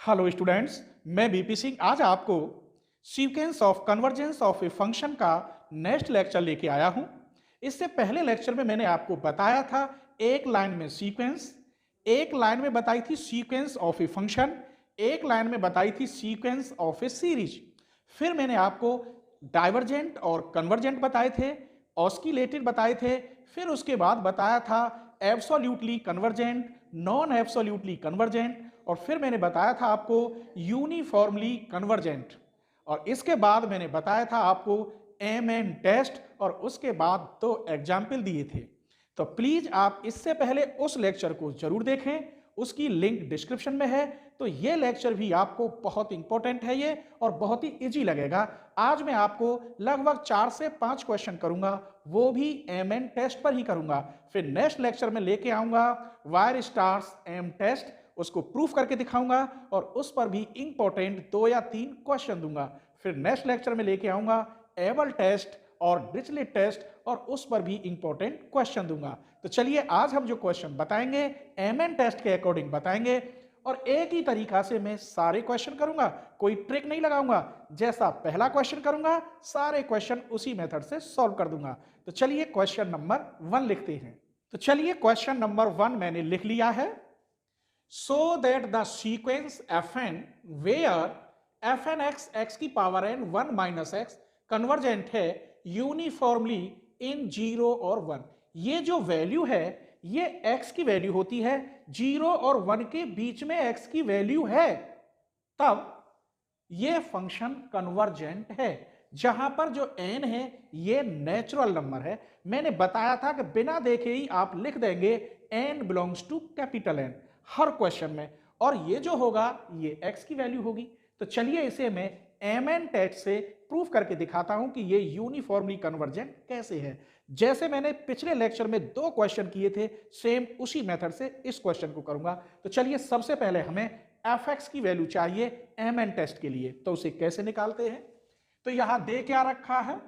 Hello students, मैं BP Singh आज आपको sequence of convergence of a function का नेक्स्ट लेक्चर लेके आया हूं। इससे पहले लेक्चर में मैंने आपको बताया था एक लाइन में सीक्वेंस, एक लाइन में बताई थी सीक्वेंस ऑफ ए फंक्शन, एक लाइन में बताई थी सीक्वेंस ऑफ ए सीरीज। फिर मैंने आपको डाइवर्जेंट और कन्वर्जेंट बताए थे, ऑस्किलेटेड बताए थे, फिर उसके बाद बताया था absolutely convergent, non absolutely convergent, और फिर मैंने बताया था आपको यूनिफॉर्मली कन्वर्जेंट, और इसके बाद मैंने बताया था आपको एम एन टेस्ट, और उसके बाद तो एग्जाम्पल दिए थे। तो प्लीज आप इससे पहले उस लेक्चर को जरूर देखें, उसकी लिंक डिस्क्रिप्शन में है। तो ये लेक्चर भी आपको बहुत इंपॉर्टेंट है ये, और बहुत ही इजी लगेगा। आज मैं आपको लगभग 4 से 5 क्वेश्चन करूंगा, वो भी एम एन टेस्ट पर ही करूंगा। फिर नेक्स्ट लेक्चर में लेके आऊंगा वायर स्टार्स एम टेस्ट, उसको प्रूफ करके दिखाऊंगा, और उस पर भी इंपॉर्टेंट 2 या 3 क्वेश्चन दूंगा। फिर नेक्स्ट लेक्चर में लेके आऊंगा एबल टेस्ट और डिरिचलेट टेस्ट, और उस पर भी इंपॉर्टेंट क्वेश्चन दूंगा। तो चलिए आज हम जो क्वेश्चन बताएंगे एमएन टेस्ट के अकॉर्डिंग बताएंगे, और एक ही तरीका से मैं सारे क्वेश्चन करूंगा, कोई ट्रिक नहीं लगाऊंगा। जैसा पहला क्वेश्चन करूंगा सारे क्वेश्चन उसी मेथड से सॉल्व कर दूंगा। तो चलिए क्वेश्चन नंबर 1 लिखते हैं। तो चलिए क्वेश्चन नंबर 1 मैंने लिख लिया है। So that the sequence fn where fn x की power n 1 minus x convergent है यूनिफॉर्मली इन 0 और 1। ये जो वैल्यू है ये x की वैल्यू होती है, 0 और 1 के बीच में x की वैल्यू है, तब ये फंक्शन कन्वर्जेंट है। जहां पर जो n है ये नेचुरल नंबर है। मैंने बताया था कि बिना देखे ही आप लिख देंगे n belongs to capital N हर क्वेश्चन में, और ये जो होगा ये x की वैल्यू होगी। तो चलिए इसे मैं mn टेस्ट से प्रूफ करके दिखाता हूं कि ये यूनिफॉर्मली कन्वर्जेंट कैसे है। जैसे मैंने पिछले लेक्चर में 2 क्वेश्चन किए थे, सेम उसी मेथड से इस क्वेश्चन को करूंगा। तो चलिए सबसे पहले हमें fx की वैल्यू चाहिए mn टेस्ट के लिए, तो उसे कैसे निकालते हैं। तो यहां दे क्या रखा है,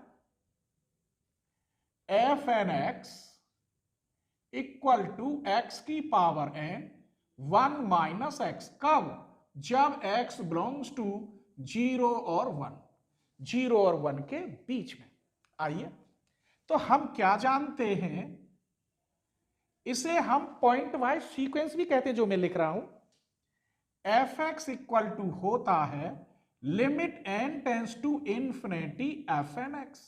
fn x equal to x की पावर n 1 माइनस एक्स। कब? जब x बिलोंग्स टू 0 और 1, 0 और 1 के बीच में। आइए, तो हम क्या जानते हैं, इसे हम पॉइंट वाइज सीक्वेंस भी कहते हैं, जो मैं लिख रहा हूं। एफ एक्स इक्वल टू होता है limit n tends to infinity F N x.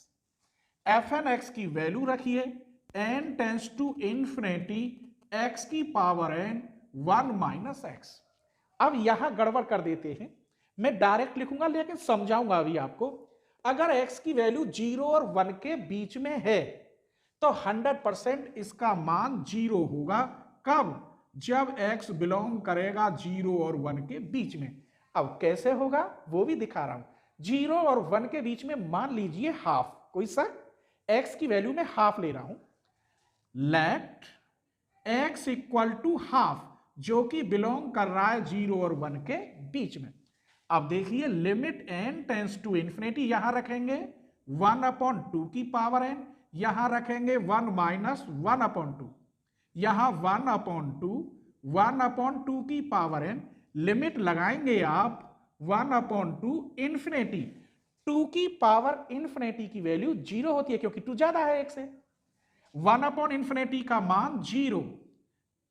F N x की वैल्यू रखिए n tends to infinity x की पावर n 1 माइनस एक्स। अब यहां गड़बड़ कर देते हैं, मैं डायरेक्ट लिखूंगा लेकिन समझाऊंगा अभी आपको। अगर x की वैल्यू 0 और 1 के बीच में है तो 100% इसका मान 0 होगा। कब? जब x बिलोंग करेगा 0 और 1 के बीच में। अब कैसे होगा वो भी दिखा रहा हूं। 0 और 1 के बीच में मान लीजिए हाफ, कोई सा x की वैल्यू में हाफ ले रहा हूं। Let x equal to half, जो कि बिलोंग कर रहा है 0 और 1 के बीच में। अब देखिए limit n tends to infinity, यहां रखेंगे 1/2 की पावर n, यहां रखेंगे 1 माइनस 1/2, यहां 1/2 की पावर n। लिमिट लगाएंगे आप 1/2 इंफिनिटी। 2 की पावर इंफिनिटी की वैल्यू 0 होती है क्योंकि 2 ज्यादा है 1 से। 1/इंफिनिटी का मान 0,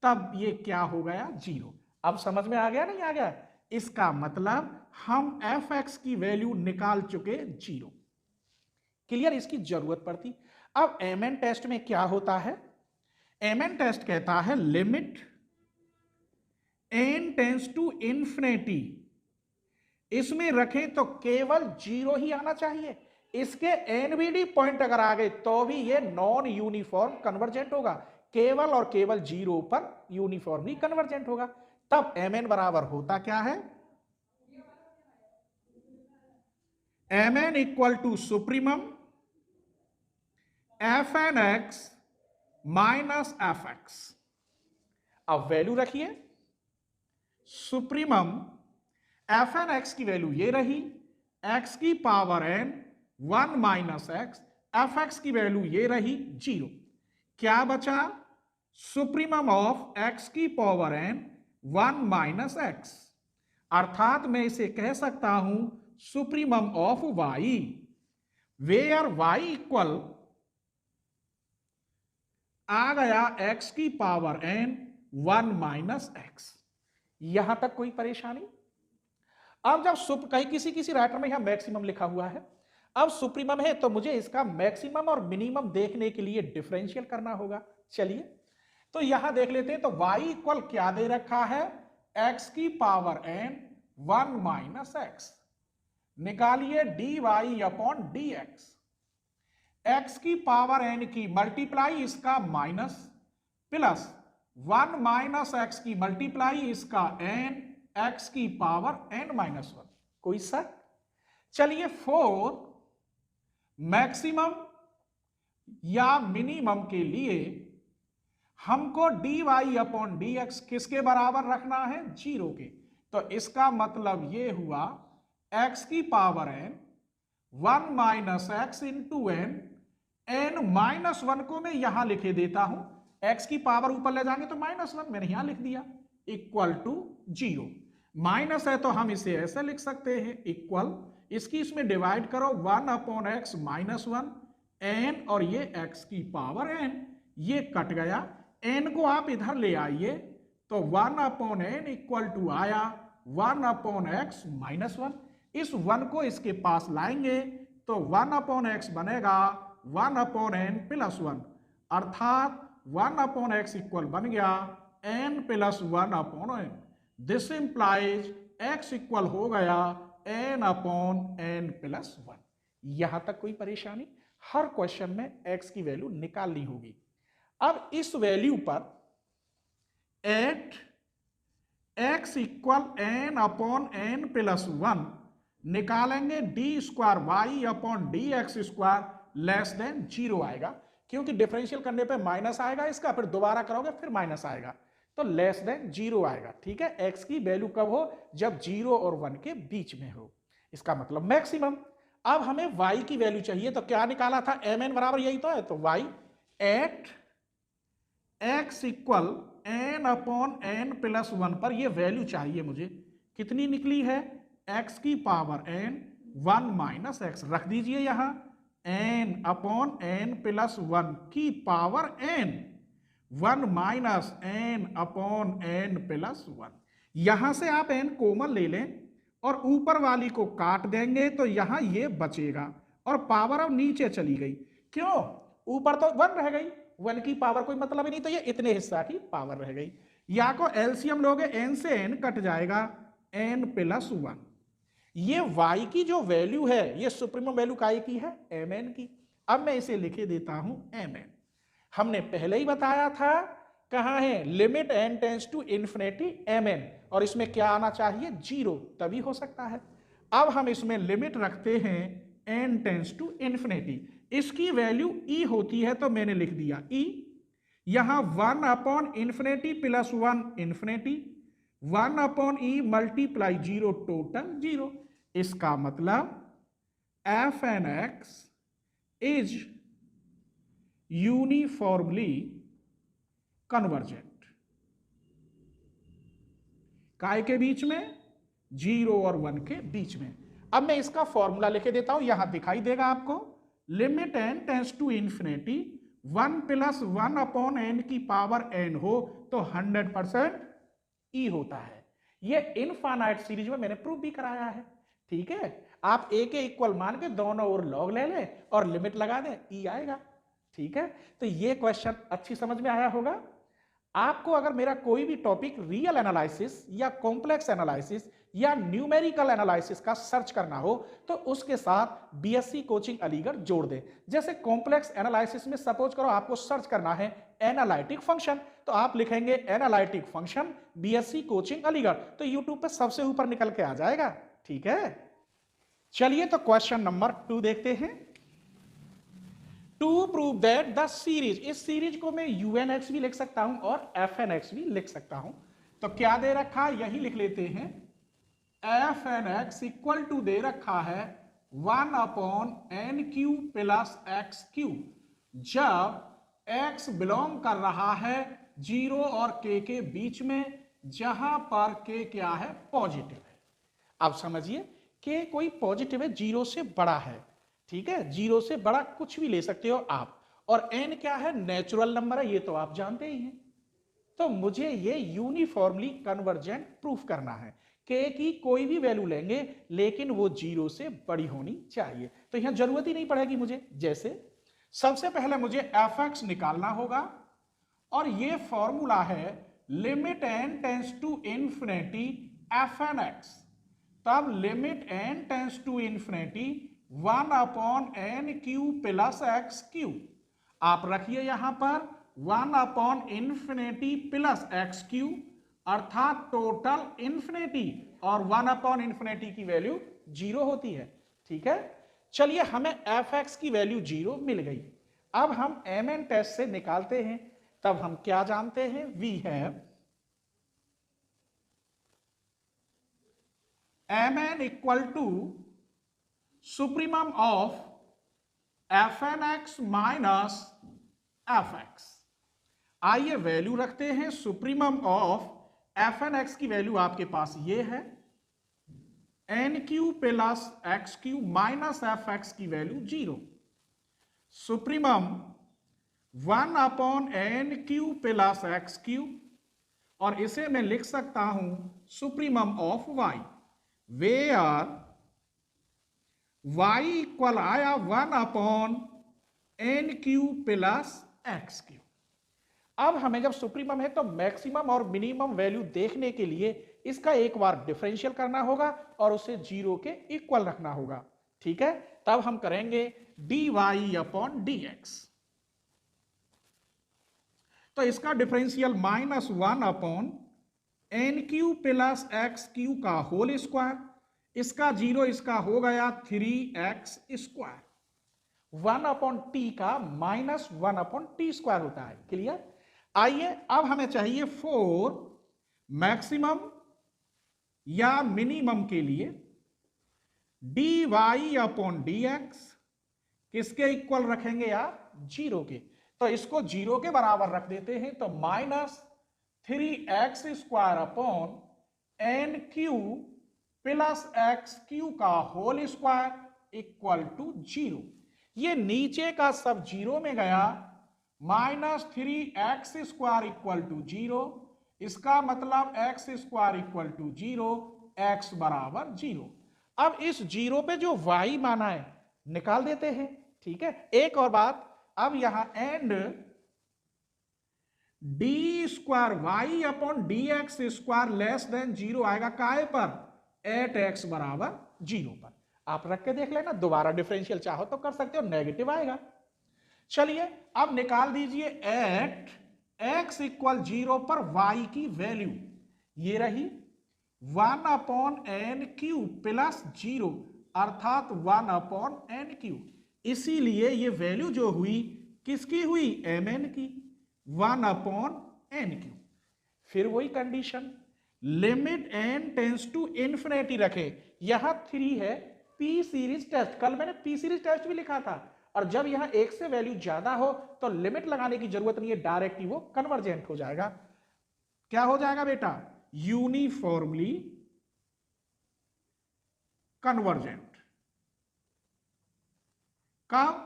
तब ये क्या हो गया 0। अब समझ में आ गया नहीं आ गया? इसका मतलब हम एफ एक्स की वैल्यू निकाल चुके 0। क्लियर? इसकी जरूरत पड़ती। अब एमएन टेस्ट में क्या होता है, एमएन टेस्ट कहता है limit n tends to infinity, इसमें रखें तो केवल 0 ही आना चाहिए। इसके एनवीडी पॉइंट अगर आ गए तो भी ये नॉन यूनिफॉर्म कन्वर्जेंट होगा, केवल और केवल 0 पर यूनिफॉर्मली कन्वर्जेंट होगा। तब mn बराबर होता क्या है, mn equal to supremum F N x minus F X. अब वैल्यू रखिए, सुप्रीमम एफ एन एक्स की वैल्यू ये रही, x की power n 1 minus X, F x की वैल्यू ये रही 0। क्या बचा? सुप्रीमम ऑफ x की पावर n 1 माइनस एक्स। अर्थात मैं इसे कह सकता हूं supremum of Y, where Y equal आ गया x की पावर n 1 माइनस एक्स। यहां तक कोई परेशानी? अब जब कहीं किसी किसी राइटर में यहां मैक्सिमम लिखा हुआ है, अब सुप्रीमम है तो मुझे इसका मैक्सिमम और मिनिमम देखने के लिए डिफरेंशियल करना होगा। चलिए तो यहां देख लेते हैं। तो y इक्वल क्या दे रखा है, x की पावर n 1 माइनस एक्स। निकालिए dy अपॉन dx। x की पावर n की मल्टीप्लाई इसका माइनस प्लस 1 माइनस एक्स की मल्टीप्लाई इसका n x की पावर n माइनस 1। कोई शक? चलिए फोर मैक्सिमम या मिनिमम के लिए हमको dy अपॉन dx किसके बराबर रखना है, 0 के। तो इसका मतलब ये हुआ x की power n 1 minus x into n minus 1 को मैं यहां लिखे देता हूं, x की पावर ऊपर ले जाएंगे तो -1 मैंने यहां लिख दिया, इक्वल टू 0। माइनस है तो हम इसे ऐसे लिख सकते हैं, इक्वल इसकी इसमें डिवाइड करो 1 अपॉन एक्स माइनस 1 n और ये x की पावर n, ये कट गया। n को आप इधर ले आइए तो 1 अपॉन n इक्वल टू आया 1 अपॉन एक्स माइनस 1। इस 1 को इसके पास लाएंगे तो 1 अपॉन एक्स बनेगा 1 अपॉन n प्लस 1, अर्थात 1 अपॉन एक्स इक्वल बन गया n plus 1 upon n। This implies x equal हो गया n अपॉन n प्लस 1। यहां तक कोई परेशानी? हर क्वेश्चन में x की वैल्यू निकालनी होगी। अब इस वैल्यू पर at x equal n upon n plus 1 निकालेंगे, d square y upon D x square less than 0 आएगा, क्योंकि डिफरेंशियल करने पे माइनस आएगा इसका, फिर दोबारा करोगे फिर माइनस आएगा, तो लेस देन 0 आएगा। ठीक है, x की वैल्यू कब हो, जब 0 और 1 के बीच में हो, इसका मतलब मैक्सिमम। अब हमें y की वैल्यू चाहिए, तो क्या निकाला था, mn बराबर यही तो है, तो y at x equal n upon n plus 1 पर ये वैल्यू चाहिए मुझे, कितनी निकली है, x की पावर n 1 माइनस एक्स। रख दीजिए यहां n अपॉन n प्लस 1 की power n 1 minus n upon n plus 1। यहां से आप n कॉमन ले लें और ऊपर वाली को काट देंगे तो यहां ये बचेगा और पावर अब नीचे चली गई। क्यों, ऊपर तो 1 रह गई, 1 की पावर कोई मतलब ही नहीं, तो ये इतने हिस्सा की पावर रह गई। या को एलसीएम लोगे, n से n कट जाएगा n प्लस 1। ये y की जो वैल्यू है ये सुप्रीमम वैल्यू काय की है, mn की। अब मैं इसे लिखे देता हूं mn। हमने पहले ही बताया था, कहां है, limit n tends to infinity mn, और इसमें क्या आना चाहिए, 0, तभी हो सकता है। अब हम इसमें लिमिट रखते हैं n टेंस टू इन्फिनिटी, इसकी वैल्यू e होती है तो मैंने लिख दिया e। यहां 1 upon infinity plus 1 infinity, 1 upon e multiply 0 total 0। इसका मतलब f N x is uniformly convergent. काय के बीच में, 0 और 1 के बीच में। अब मैं इसका फॉर्मूला लिखे देता हूं, यहां दिखाई देगा आपको, limit n tends to infinity 1 plus 1 upon n की पावर n हो तो 100% e होता है। ये इनफाइनाइट सीरीज में मैंने प्रूव भी कराया है। ठीक है, आप a के इक्वल मान के दोनों ओर लॉग ले लें और लिमिट लगा दें, e आएगा। ठीक है, तो ये क्वेश्चन अच्छी समझ में आया होगा। आपको अगर मेरा कोई भी टॉपिक रियल एनालिसिस या कॉम्प्लेक्स एनालिसिस या न्यूमेरिकल एनालिसिस का सर्च करना हो तो उसके साथ बीएससी कोचिंग अलीगढ़ जोड़ दें। जैसे कॉम्प्लेक्स एनालिसिस में सपोज करो आपको सर्च करना है एनालिटिक फंक्शन, तो आप लिखेंगे analytic function BSc coaching Aligarh, तो यूट्यूब पे सबसे ऊपर निकल के आ जाएगा। ठीक है, चलिए तो क्वेश्चन नंबर 2 देखते हैं। To prove that the series, इस सीरीज को मैं यूएनएक्स भी लिख सकता हूं और एफएनएक्स भी लिख सकता हूं। तो क्या दे रखा है, यही लिख लेते हैं, F N x equal to दे रखा है 1 upon N Q plus x Q, जब x बिलोंग कर रहा है 0 और k के बीच में, जहां पर k क्या है, पॉजिटिव है। अब समझिए के कोई पॉजिटिव है, जीरो से बड़ा है, ठीक है, जीरो से बड़ा कुछ भी ले सकते हो आप। और एन क्या है, नेचुरल नंबर है, ये तो आप जानते ही हैं। तो मुझे ये यूनिफॉर्मली कन्वर्जेंट प्रूफ करना है, के की कोई भी वैल्यू लेंगे लेकिन वो जीरो से बड़ी होनी चाहिए। तो यहां जरूरत ही नहीं पड़ेगी मुझे। जैसे सबसे पहले मुझे एफ एक्स निकालना होगा, और ये फॉर्मूला है limit N tends to infinity F N X. तब limit N tends to infinity 1 upon N Q plus x Q. आप रखिए यहां पर 1 upon infinity plus x Q, अर्थात टोटल इंफिनिटी, और 1 अपॉन इंफिनिटी की वैल्यू जीरो होती है, ठीक है। चलिए हमें एफ एक्स की वैल्यू जीरो मिल गई। अब हम एम एन टेस्ट से निकालते हैं। तब हम क्या जानते हैं, we have M N equal to supremum of F N x minus F X. आइए वैल्यू रखते हैं supremum of F N x की वैल्यू आपके पास ये है, N Q plus x Q minus F x की value zero. Supremum 1 upon N Q plus x Q, और इसे मैं लिख सकता हूं supremum of Y, where Y equal आया 1 upon N Q plus x Q. अब हमें जब सुप्रीमम है तो मैक्सिमम और मिनिमम वैल्यू देखने के लिए इसका एक बार डिफरेंशियल करना होगा और उसे जीरो के इक्वल रखना होगा, ठीक है। तब हम करेंगे d Y upon D x. तो इसका differential -1 upon N Q plus x Q का होल स्क्वायर, इसका जीरो, इसका हो गया 3x स्क्वायर। 1 अपॉन टी का -1 अपॉन टी स्क्वायर होता है, क्लियर। आइए अब हमें चाहिए फोर मैक्सिमम या मिनिमम के लिए d Y upon D x किसके इक्वल रखेंगे आप, जीरो के। तो इसको जीरो के बराबर रख देते हैं, तो -3x square upon N Q plus x Q का whole square equal to zero. ये नीचे का सब जीरो में गया, -3x square equal to zero, इसका मतलब x square equal to zero, x बराबर जीरो। अब इस जीरो पे जो y माना है निकाल देते हैं, ठीक है। एक और बात, अब यहां and d square y upon D x square less than zero आएगा, काहे पर, एट एक्स बराबर जीरो पर। आप रख के देख लेना, दोबारा डिफरेंशियल चाहो तो कर सकते हो, नेगेटिव आएगा। चलिए अब निकाल दीजिए एट एक्स इक्वल जीरो पर वाई की वैल्यू, ये रही 1 upon N Q plus zero, अर्थात 1 अपॉन एन क्यू। इसीलिए ये वैल्यू जो हुई किसकी हुई, एम एन की, 1 अपॉन एन क्यू। फिर वही condition, limit N tends to infinity रखे। यहां 3 है पी सीरीज टेस्ट, कल मैंने पी सीरीज टेस्ट भी लिखा था। और जब यहां एक से वैल्यू ज्यादा हो तो लिमिट लगाने की जरूरत नहीं है, डायरेक्ट ही वो कन्वर्जेंट हो जाएगा। क्या हो जाएगा बेटा, यूनिफॉर्मली कन्वर्जेंट। कब,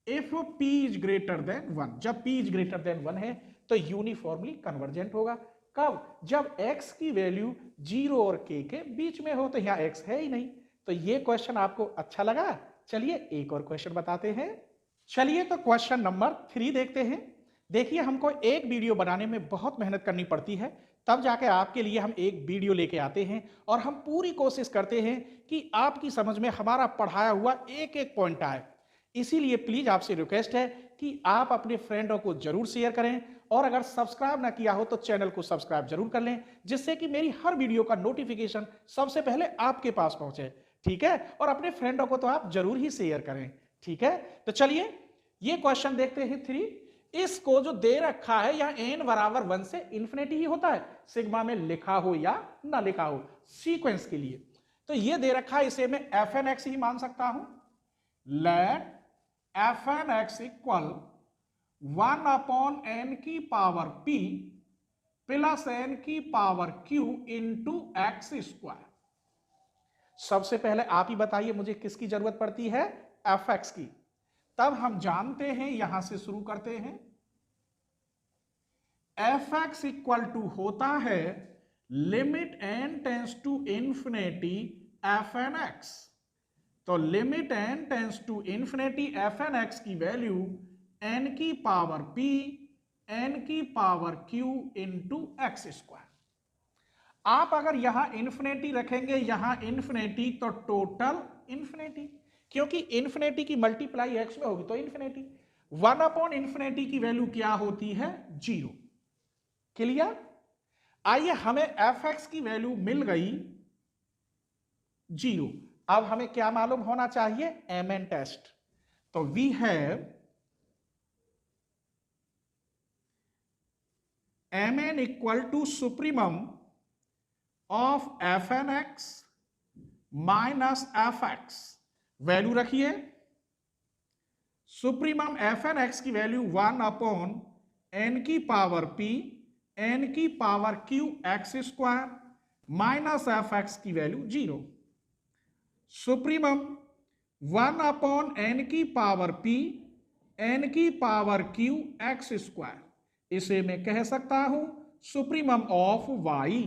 if p is greater than 1, जब p इज ग्रेटर देन 1 है तो यूनिफॉर्मली कन्वर्जेंट होगा। कब, जब x की वैल्यू 0 और k के बीच में हो। तो यहां x है ही नहीं। तो ये क्वेश्चन आपको अच्छा लगा। चलिए एक और क्वेश्चन बताते हैं। चलिए तो क्वेश्चन नंबर 3 देखते हैं। देखिए हमको एक वीडियो बनाने में बहुत मेहनत करनी पड़ती है, तब जाके आपके लिए हम एक वीडियो लेके आते हैं और हम पूरी कोशिश करते हैं कि आपकी समझ में हमारा पढ़ाया हुआ एक एक पॉइंट आए। इसीलिए प्लीज आपसे रिक्वेस्ट है कि आप अपने फ्रेंडों को जरूर शेयर करें, और अगर सब्सक्राइब ना किया हो तो चैनल को सब्सक्राइब जरूर कर लें, जिससे कि मेरी हर वीडियो का नोटिफिकेशन सबसे पहले आपके पास पहुंचे, ठीक है। और अपने फ्रेंडों को तो आप जरूर ही शेयर करें, ठीक है। तो चलिए ये क्वेश्चन देखते हैं 3। इसको जो दे रखा है यहां n बराबर 1 से इन्फिनिटी ही होता है, सिग्मा में लिखा हो या ना लिखा हो, सीक्वेंस के लिए। तो ये दे रखा है, इसे मैं एफ एन एक्स ही मान सकता हूं। Let f N x equal 1 upon N की पावर p प्लस एन की power q into x square. सबसे पहले आप ही बताइए मुझे किसकी जरूरत पड़ती है, एफ एक्स की। तब हम जानते हैं, यहां से शुरू करते हैं, एफ एक्स इक्वल टू होता है limit N tends to infinity F N x. तो limit N tends to infinity F N x की वैल्यू एन की पावर पी एन की power q into x square. आप अगर यहां इंफिनिटी रखेंगे, यहां इंफिनिटी, तो टोटल इंफिनिटी, क्योंकि इंफिनिटी की मल्टीप्लाई एक्स में होगी तो इंफिनिटी। 1 अपॉन इंफिनिटी की वैल्यू क्या होती है, 0। क्लियर। आइए, हमें एफ एक्स की वैल्यू मिल गई 0। अब हमें क्या मालूम होना चाहिए, एम एन टेस्ट। तो we have M N equal to supremum of F N x minus F x. Value रखिए, सुप्रीमम एफ एन एक्स की वैल्यू 1 अपॉन एन की पावर पी एन की power q x square minus F x की value 0। Supremum 1 upon N की power p n की power q x square. इसे मैं कह सकता हूं सुप्रीमम ऑफ वाई।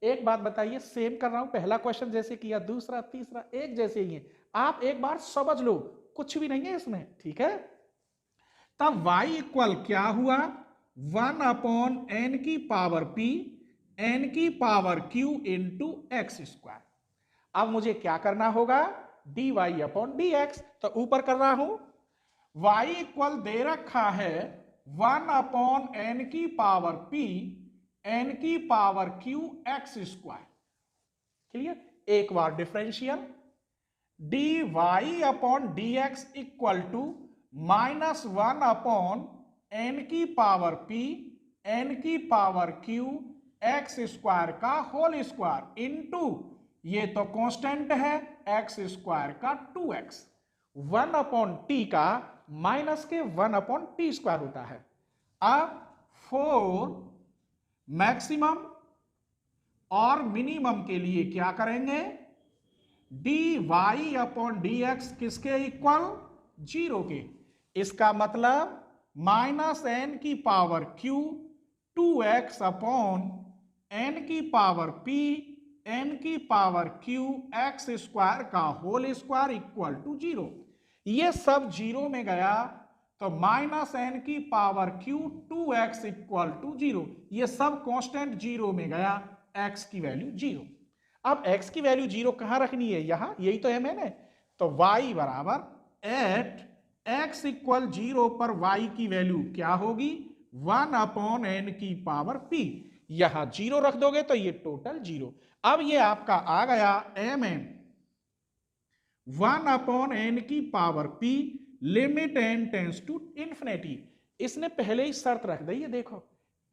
एक बात बताइए, सेम कर रहा हूं, पहला क्वेश्चन जैसे किया, दूसरा तीसरा एक जैसे ही है। आप एक बार समझ लो, कुछ भी नहीं है इसमें, ठीक है। तब y इक्वल क्या हुआ, 1 अपॉन एन की पावर p एन की power q into x square. अब मुझे क्या करना होगा, dy अपॉन dx। तो ऊपर कर रहा हूं, y इक्वल दे रखा है 1 अपॉन एन की पावर p एन की power q x square. Clear. एक बार differential, dy upon dx equal to -1 upon N की पावर p एन की पावर q एक्स स्क्वायर का होल स्क्वायर इंटू, ये तो कांस्टेंट है, एक्स स्क्वायर का 2x। 1 अपॉन टी का माइनस के 1 अपॉन टी स्क्वायर होता है। अब 4 मैक्सिमम और मिनिमम के लिए क्या करेंगे, dy अपॉन dx किसके इक्वल, 0 के। इसका मतलब माइनस एन की power q 2x upon N की पावर p एन की पावर q एक्स स्क्वायर का होल स्क्वायर इक्वल टू 0। ये सब 0 में गया तो माइनस एन की power q 2x equal to 0। ये सब कांस्टेंट 0 में गया, x की वैल्यू 0। अब x की वैल्यू 0 कहां रखनी है, यहां, यही तो है मैंने। तो y बराबर एट x इक्वल 0 पर y की वैल्यू क्या होगी, 1 अपॉन एन की पावर p। यहां 0 रख दोगे तो ये टोटल 0। अब ये आपका आ गया एम एन 1 अपॉन एन की power p limit N tends to infinity. इसने पहले ही शर्त रख दी है, देखो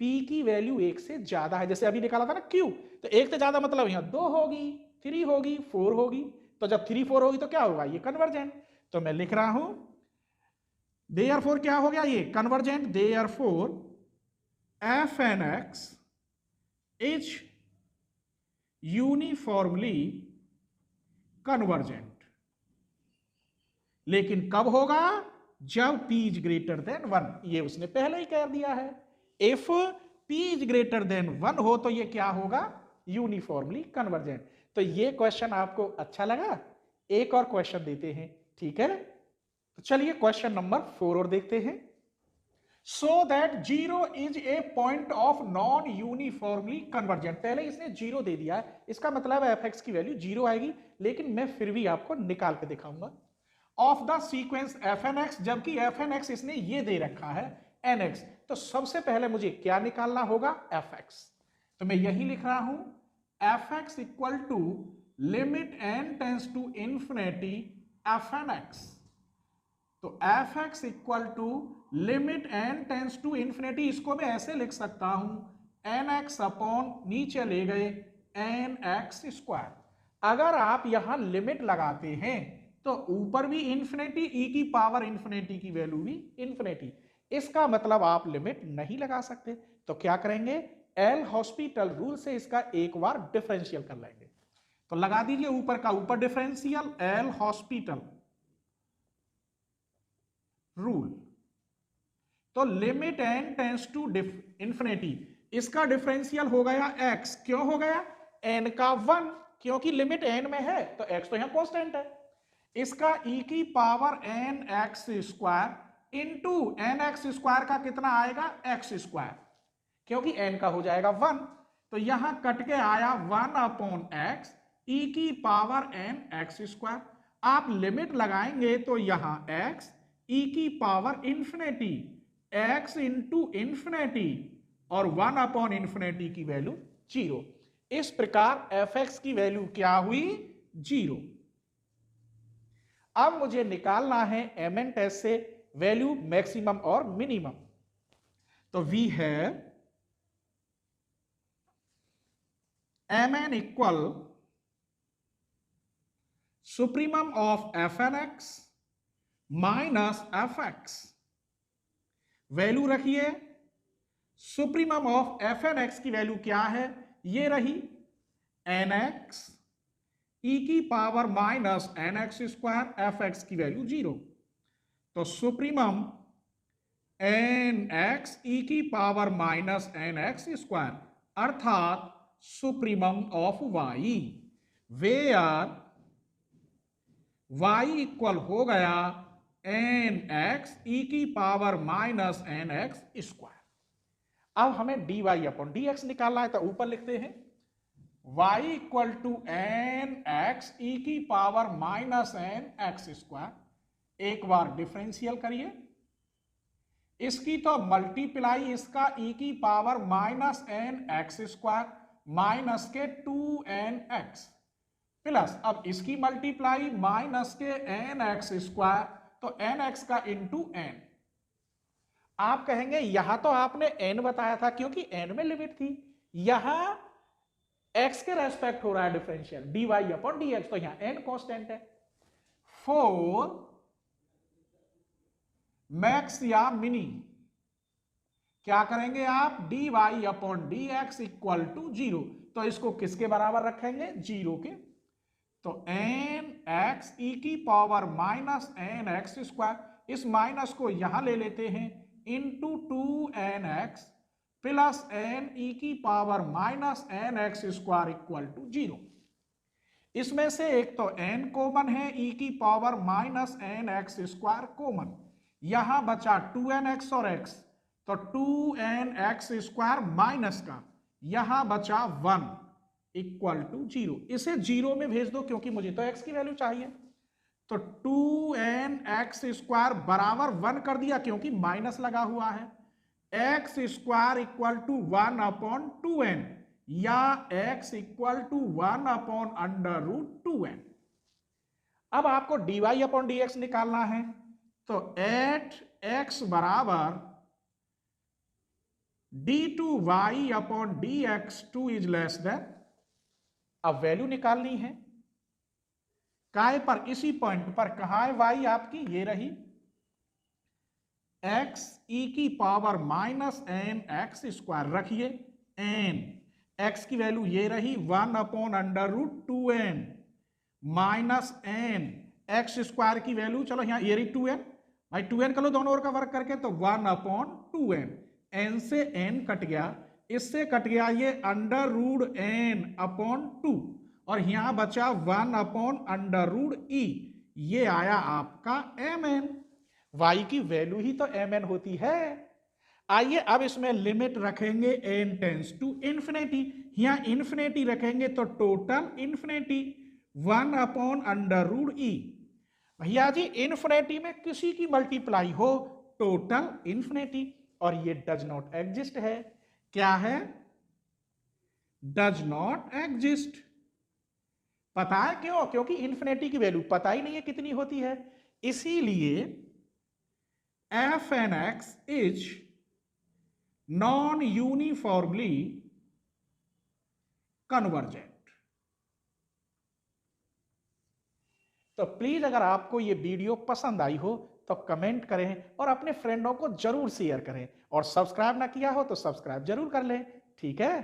p की वैल्यू 1 से ज्यादा है, जैसे अभी निकाला था ना q, तो 1 से ज्यादा मतलब यहां 2 होगी, 3 होगी, 4 होगी। तो जब 3 4 होगी तो क्या होगा, ये कन्वर्जेंट। तो मैं लिख रहा हूं देयरफॉर क्या हो गया, ये convergent. Therefore f N x is uniformly convergent. लेकिन कब होगा, जब p इज ग्रेटर देन 1। ये उसने पहले ही कह दिया है, if p is greater than 1 हो तो ये क्या होगा, यूनिफॉर्मली कन्वर्जेंट। तो ये क्वेश्चन आपको अच्छा लगा, एक और क्वेश्चन देते हैं, ठीक है। तो चलिए क्वेश्चन नंबर 4 और देखते हैं। So that 0 is a point of non uniformly convergent. पहले इसने 0 दे दिया है, इसका मतलब है f(x) की वैल्यू 0 आएगी, लेकिन मैं फिर भी आपको निकाल के दिखाऊंगा। ऑफ द सीक्वेंस fn(x), जबकि fn(x) इसने ये दे रखा है nx। तो सबसे पहले मुझे क्या निकालना होगा, fx। तो मैं यही लिख रहा हूं fx equal to limit n tends to infinity fn(x)। तो fx equal to limit n tends to infinity, इसको मैं ऐसे लिख सकता हूं nx अपॉन नीचे ले गए nx स्क्वायर। अगर आप यहां लिमिट लगाते हैं तो ऊपर भी इंफिनिटी, e की पावर इंफिनिटी की वैल्यू भी इंफिनिटी। इसका मतलब आप लिमिट नहीं लगा सकते। तो क्या करेंगे, एल हॉस्पिटल रूल से इसका एक बार डिफरेंशियल कर लेंगे। तो लगा दीजिए ऊपर का ऊपर डिफरेंशियल, एल हॉस्पिटल रूल। तो limit N tends to infinity, इसका डिफरेंशियल हो गया एक्स। क्यों हो गया? एन का 1, क्योंकि लिमिट एन में है तो एक्स तो यहां कांस्टेंट है। इसका ई की power n x square into n x square का कितना आएगा? एक्स स्क्वायर, क्योंकि एन का हो जाएगा 1, तो यहां कट के आया 1 अपॉन एक्स ई की पावर एन एक्स स्क्वायर। आप लिमिट लगाएंगे तो यहां एक्स ई की power infinity x into infinity और 1 अपॉन इंफिनिटी की वैल्यू 0। इस प्रकार एफ एक्स की वैल्यू क्या हुई? 0। अब मुझे निकालना है एम एन टेस्ट से वैल्यू मैक्सिमम और मिनिमम। तो वी है M N equal supremum of F N x minus F x. Value रखिए, supremum of F N x की वैल्यू क्या है? ये रही एन एक्स ई की power minus N x square, F x की वैल्यू 0। तो सुप्रीमम एन एक्स ई की power minus N x square अर्थात supremum of Y, where Y equal हो गया एन एक्स ई की power minus N x square. अब हमें D Y upon D X निकालना है, तो ऊपर लिखते हैं y equal to N x ई की power minus N x square. एक बार डिफरेंशियल करिए, इसकी तो मल्टीप्लाई इसका ई की power minus N x square minus के 2nx प्लस अब इसकी मल्टीप्लाई माइनस के एन एक्स स्क्वायर, तो एन एक्स का इंटू एन। आप कहेंगे यहां तो आपने एन बताया था क्योंकि एन में लिमिट थी, यहां एक्स के रेस्पेक्ट हो रहा है differential d Y upon D x, तो यहां एन कांस्टेंट है। फोर मैक्स या मिनी क्या करेंगे आप? D Y upon D x equal to 0, तो इसको किसके बराबर रखेंगे? 0 के। तो एन एक्स ई की power minus N x square, इस माइनस को यहां ले लेते हैं into 2nx plus n e की power minus N x square equal to 0। इसमें से एक तो n कॉमन है, e की power minus N x square common, यहां बचा 2nx और x, तो 2nx स्क्वायर माइनस का यहां बचा 1 इक्वल टू 0। इसे 0 में भेज दो क्योंकि मुझे तो x की वैल्यू चाहिए। तो 2nx स्क्वायर बराबर 1 कर दिया क्योंकि माइनस लगा हुआ है, x square equal to 1 upon 2n या x equal to 1 upon under root 2n। अब आपको dy अपॉन dx निकालना है, तो एट x बराबर d2y upon dx2 is less than. अब वैल्यू निकालनी है काय पर? इसी पॉइंट पर। कहां है y आपकी? ये रही x ई की power minus N x square रखिए, एन x की वैल्यू ये रही 1 upon under root 2n minus N x square की वैल्यू, चलो यहां ये रही 2n, भाई 2n कर लो दोनों ओर का वर्क करके, तो 1 अपॉन 2n, n से n कट गया, इससे कट गया ये अंडर रूट n अपॉन 2 और यहां बचा 1 अपॉन अंडर रूट e, ये आया आपका mn। y की वैल्यू ही तो mn होती है। आइए अब इसमें लिमिट रखेंगे n टेंस टू इंफिनिटी, यहां इंफिनिटी रखेंगे तो total infinity 1 upon under root e। भैया जी इंफिनिटी में किसी की मल्टीप्लाई हो टोटल इंफिनिटी, और ये डज नॉट एग्जिस्ट है। क्या है? Does not exist. पता है क्यों? क्योंकि इंफिनिटी की वैल्यू पता ही नहीं है कितनी होती है, इसीलिए f N x is non uniformly convergent. तो प्लीज अगर आपको ये वीडियो पसंद आई हो तो कमेंट करें और अपने फ्रेंडों को जरूर शेयर करें, और सब्सक्राइब ना किया हो तो सब्सक्राइब जरूर कर लें। ठीक है?